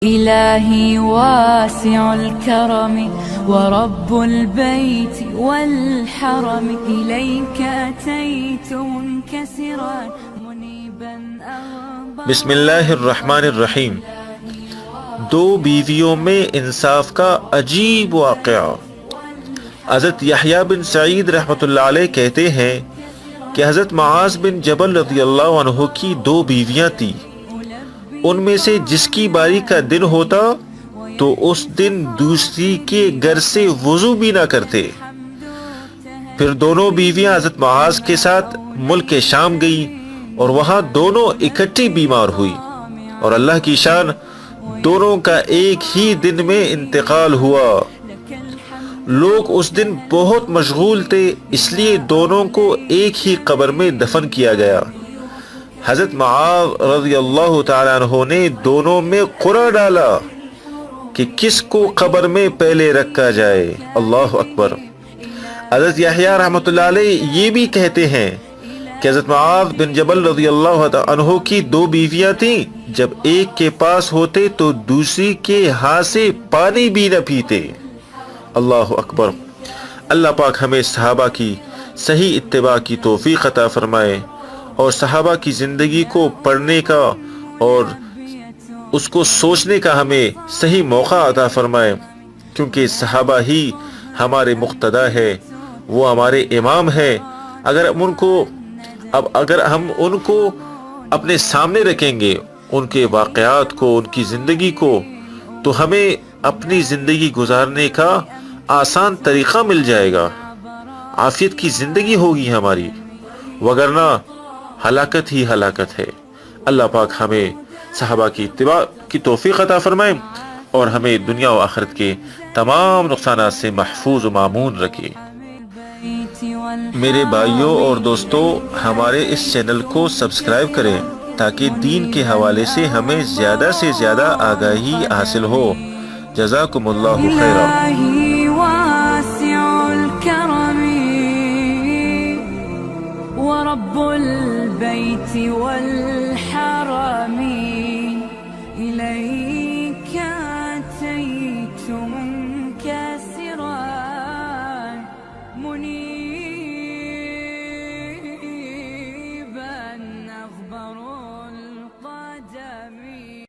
إلهي واسع الكرم ورب البيت والحرم إليك أتيت منكسرا منيبا بسم اللہ الرحمن الرحیم۔ دو بیویوں میں انصاف کا عجیب واقعہ۔ حضرت یحییٰ بن سعید رحمۃ اللہ علیہ کہتے ہیں کہ حضرت معاذ بن جبل رضی اللہ عنہ کی دو بیویاں تھیں۔ ان میں سے جس کی باری کا دن ہوتا تو اس دن دوسری کے گھر سے وضو بھی نہ کرتے۔ پھر دونوں بیویاں حضرت معاذ کے ساتھ ملک شام گئی اور وہاں دونوں اکٹھی بیمار ہوئی، اور اللہ کی شان دونوں کا ایک ہی دن میں انتقال ہوا۔ لوگ اس دن بہت مشغول تھے، اس لیے دونوں کو ایک ہی قبر میں دفن کیا گیا۔ حضرت معاذ رضی اللہ تعالیٰ عنہ نے دونوں میں قرعہ ڈالا کہ کس کو قبر میں پہلے رکھا جائے۔ اللہ اکبر۔ حضرت یحییٰ رحمۃ اللہ علیہ یہ بھی کہتے ہیں کہ حضرت معاذ بن جبل رضی اللہ عنہ کی دو بیویاں تھیں، جب ایک کے پاس ہوتے تو دوسری کے ہاتھ سے پانی بھی نہ پیتے۔ اللہ اکبر۔ اللہ پاک ہمیں صحابہ کی صحیح اتباع کی توفیق عطا فرمائے، اور صحابہ کی زندگی کو پڑھنے کا اور اس کو سوچنے کا ہمیں صحیح موقع عطا فرمائے، کیونکہ صحابہ ہی ہمارے مقتدی ہے، وہ ہمارے امام ہے۔ اگر ہم ان کو اپنے سامنے رکھیں گے، ان کے واقعات کو، ان کی زندگی کو، تو ہمیں اپنی زندگی گزارنے کا آسان طریقہ مل جائے گا، عافیت کی زندگی ہوگی ہماری، وگرنہ ہلاکت ہی ہلاکت ہے۔ اللہ پاک ہمیں صحابہ کی اتباع کی توفیق عطا فرمائے اور ہمیں دنیا و آخرت کے تمام نقصانات سے محفوظ و مامون رکھے۔ میرے بھائیوں اور دوستوں، ہمارے اس چینل کو سبسکرائب کریں تاکہ دین کے حوالے سے ہمیں زیادہ سے زیادہ آگاہی حاصل ہو۔ جزاکم اللہ خیرا۔ إلهي واسع الكرم ورب البيت